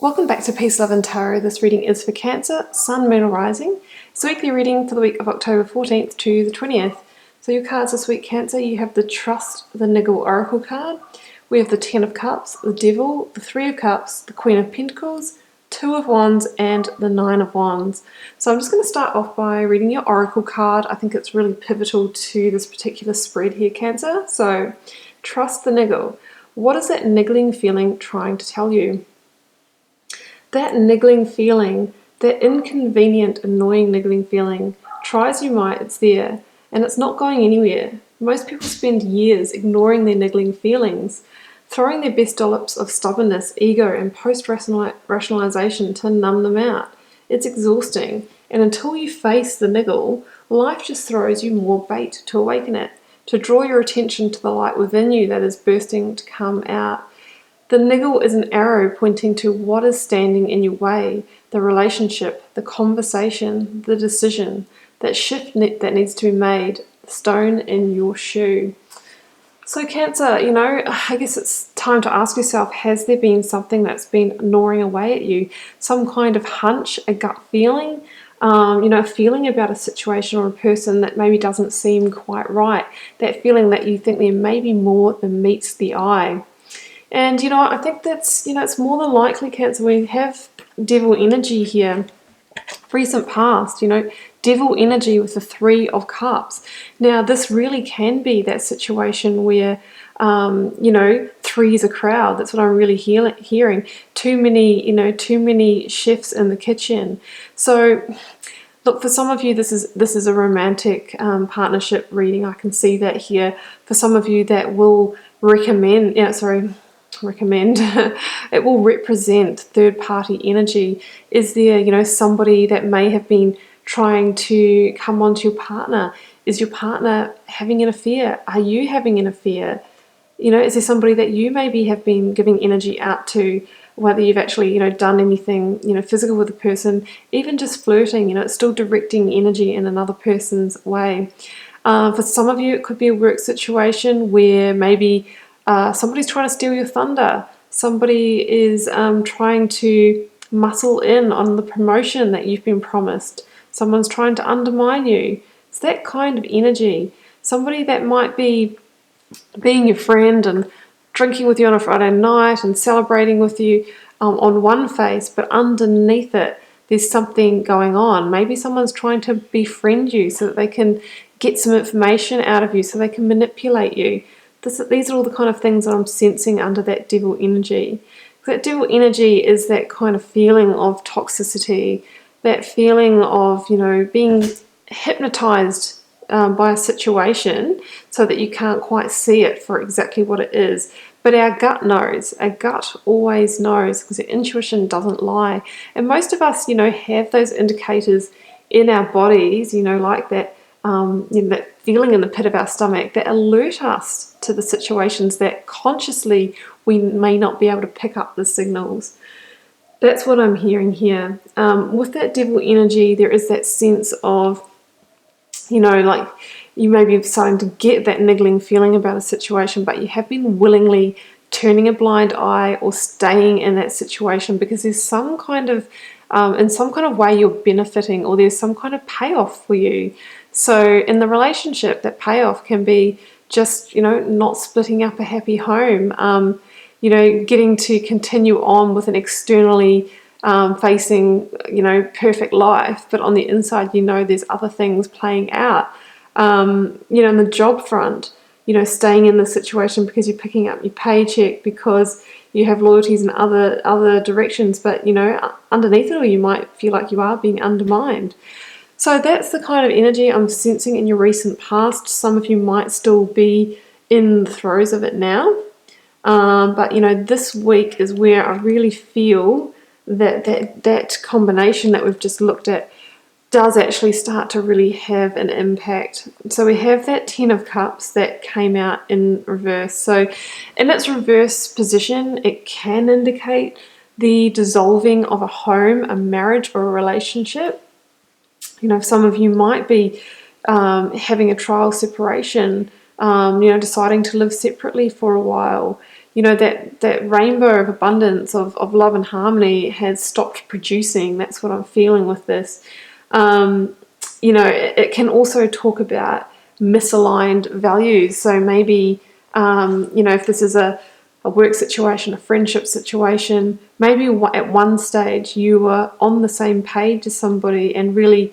Welcome back to Peace, Love and Tarot. This reading is for Cancer, Sun, Moon or Rising. It's a weekly reading for the week of October 14th to the 20th. So your cards this week, Cancer, you have the Trust, the Niggle Oracle card. We have the Ten of Cups, the Devil, the Three of Cups, the Queen of Pentacles, Two of Wands and the Nine of Wands. So I'm just going to start off by reading your Oracle card. I think it's really pivotal to this particular spread here, Cancer. So trust the niggle. What is that niggling feeling trying to tell you? That niggling feeling, that inconvenient, annoying niggling feeling, try as you might, it's there, and it's not going anywhere. Most people spend years ignoring their niggling feelings, throwing their best dollops of stubbornness, ego, and post-rationalization to numb them out. It's exhausting, and until you face the niggle, life just throws you more bait to awaken it, to draw your attention to the light within you that is bursting to come out. The niggle is an arrow pointing to what is standing in your way, the relationship, the conversation, the decision, that shift that needs to be made, the stone in your shoe. So Cancer, I guess it's time to ask yourself, has there been something that's been gnawing away at you? Some kind of hunch, a gut feeling, a feeling about a situation or a person that maybe doesn't seem quite right. That feeling that you think there may be more than meets the eye. And, I think that's, it's more than likely, Cancer, we have devil energy here. Recent past, devil energy with the Three of Cups. Now, this really can be that situation where, three is a crowd. That's what I'm really hearing. Too many chefs in the kitchen. So, look, for some of you, this is a romantic partnership reading. I can see that here. For some of you, that will recommend, it will represent third-party energy. Is there, somebody that may have been trying to come onto your partner? Is your partner having an affair? Are you having an affair? Is there somebody that you maybe have been giving energy out to, whether you've actually, done anything, physical with the person, even just flirting, it's still directing energy in another person's way. For some of you, it could be a work situation where maybe somebody's trying to steal your thunder. Somebody is trying to muscle in on the promotion that you've been promised. Someone's trying to undermine you. It's that kind of energy. Somebody that might be being your friend and drinking with you on a Friday night and celebrating with you on one face, but underneath it, there's something going on. Maybe someone's trying to befriend you so that they can get some information out of you, so they can manipulate you. These are all the kind of things that I'm sensing under that devil energy. That devil energy is that kind of feeling of toxicity, that feeling of, being hypnotized by a situation so that you can't quite see it for exactly what it is. But our gut knows. Our gut always knows, because our intuition doesn't lie. And most of us, have those indicators in our bodies, like that, that feeling in the pit of our stomach that alert us to the situations that consciously we may not be able to pick up the signals. That's what I'm hearing here. With that devil energy, there is that sense of, like you may be starting to get that niggling feeling about a situation, but you have been willingly turning a blind eye or staying in that situation because there's some kind of, in some kind of way you're benefiting, or there's some kind of payoff for you. So in the relationship, that payoff can be just, not splitting up a happy home, getting to continue on with an externally facing, perfect life, but on the inside, there's other things playing out. In the job front, staying in the situation because you're picking up your paycheck, because you have loyalties in other directions, but, underneath it all, you might feel like you are being undermined. So that's the kind of energy I'm sensing in your recent past. Some of you might still be in the throes of it now. But, this week is where I really feel that combination that we've just looked at does actually start to really have an impact. So we have that Ten of Cups that came out in reverse. So in its reverse position, it can indicate the dissolving of a home, a marriage, or a relationship. Some of you might be having a trial separation, deciding to live separately for a while. that rainbow of abundance, of love and harmony has stopped producing. That's what I'm feeling with this. It can also talk about misaligned values. So maybe, if this is a work situation, a friendship situation, maybe at one stage you were on the same page as somebody and really,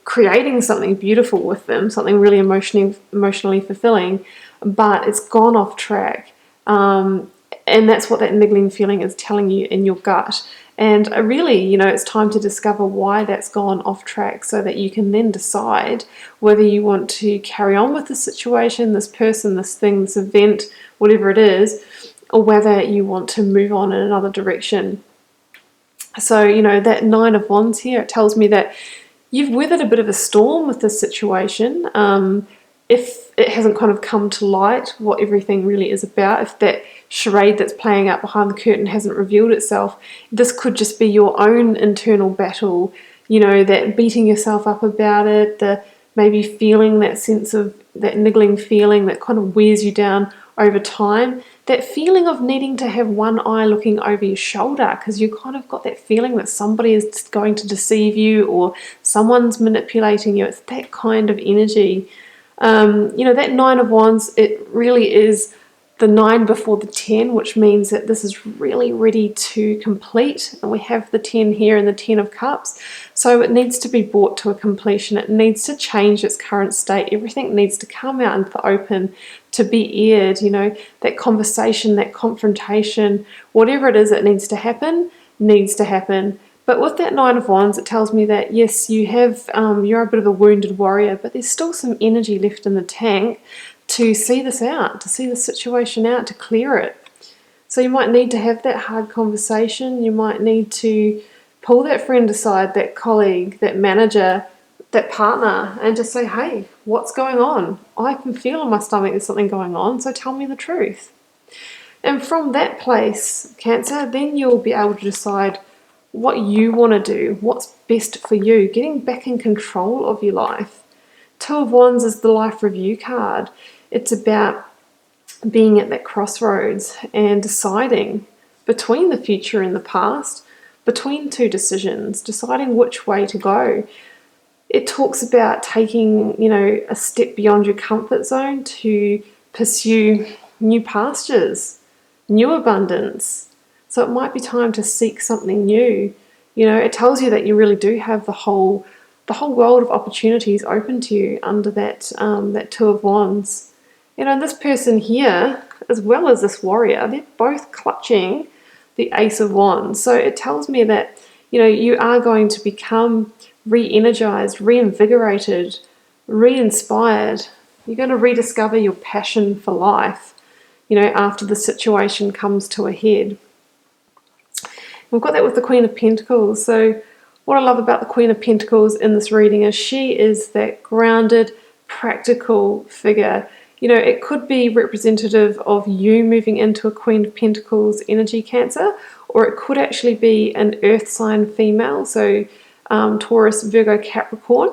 creating something beautiful with them, something really emotionally fulfilling, but it's gone off track. And that's what that niggling feeling is telling you in your gut. And really, it's time to discover why that's gone off track so that you can then decide whether you want to carry on with the situation, this person, this thing, this event, whatever it is, or whether you want to move on in another direction. So, that Nine of Wands here, it tells me that you've weathered a bit of a storm with this situation. If it hasn't kind of come to light what everything really is about, if that charade that's playing out behind the curtain hasn't revealed itself, this could just be your own internal battle, that beating yourself up about it, the maybe feeling that sense of that niggling feeling that kind of wears you down over time, that feeling of needing to have one eye looking over your shoulder because you kind of got that feeling that somebody is going to deceive you or someone's manipulating you. It's that kind of energy. That Nine of Wands, it really is the 9 before the 10, which means that this is really ready to complete. And we have the 10 here and the 10 of Cups. So it needs to be brought to a completion. It needs to change its current state. Everything needs to come out into the open to be aired. That conversation, that confrontation, whatever it is that needs to happen, needs to happen. But with that Nine of Wands, it tells me that, yes, you're a bit of a wounded warrior, but there's still some energy left in the tank to see this out, to see the situation out, to clear it. So you might need to have that hard conversation. You might need to pull that friend aside, that colleague, that manager, that partner, and just say, hey, what's going on? I can feel in my stomach there's something going on, so tell me the truth. And from that place, Cancer, then you'll be able to decide what you want to do, what's best for you, getting back in control of your life. Two of Wands is the life review card. It's about being at that crossroads and deciding between the future and the past, between two decisions, deciding which way to go. It talks about taking, a step beyond your comfort zone to pursue new pastures, new abundance. So it might be time to seek something new. It tells you that you really do have the whole world of opportunities open to you under that Two of Wands. And this person here, as well as this warrior, they're both clutching the Ace of Wands. So it tells me that, you are going to become re-energized, reinvigorated, re-inspired. You're going to rediscover your passion for life, after the situation comes to a head. We've got that with the Queen of Pentacles. So what I love about the Queen of Pentacles in this reading is she is that grounded, practical figure. It could be representative of you moving into a Queen of Pentacles energy, Cancer, or it could actually be an earth sign female, so Taurus, Virgo, Capricorn.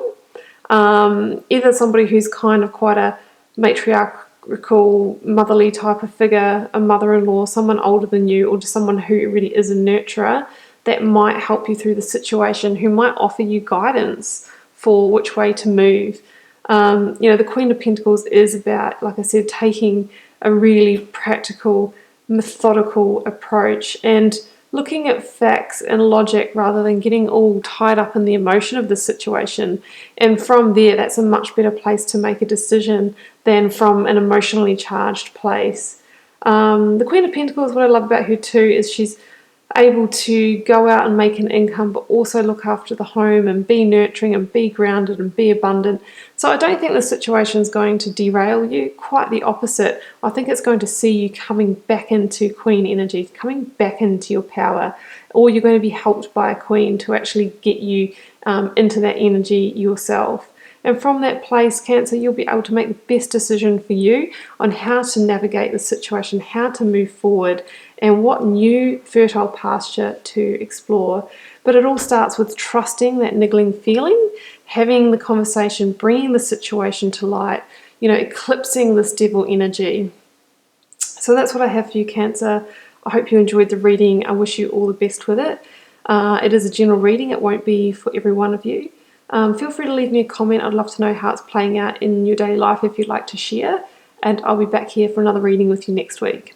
Either somebody who's kind of quite a matriarchal, motherly type of figure, a mother-in-law, someone older than you, or just someone who really is a nurturer that might help you through the situation, who might offer you guidance for which way to move. The Queen of Pentacles is about, like I said, taking a really practical, methodical approach and looking at facts and logic rather than getting all tied up in the emotion of the situation. And from there, that's a much better place to make a decision than from an emotionally charged place. The Queen of Pentacles, what I love about her too is she's able to go out and make an income, but also look after the home and be nurturing and be grounded and be abundant. So I don't think the situation is going to derail you. Quite the opposite. I think it's going to see you coming back into Queen energy, coming back into your power, or you're going to be helped by a Queen to actually get you into that energy yourself. And from that place, Cancer, you'll be able to make the best decision for you on how to navigate the situation, how to move forward, and what new fertile pasture to explore. But it all starts with trusting that niggling feeling, having the conversation, bringing the situation to light, eclipsing this devil energy. So that's what I have for you, Cancer. I hope you enjoyed the reading. I wish you all the best with it. It is a general reading. It won't be for every one of you. Feel free to leave me a comment. I'd love to know how it's playing out in your daily life if you'd like to share. And I'll be back here for another reading with you next week.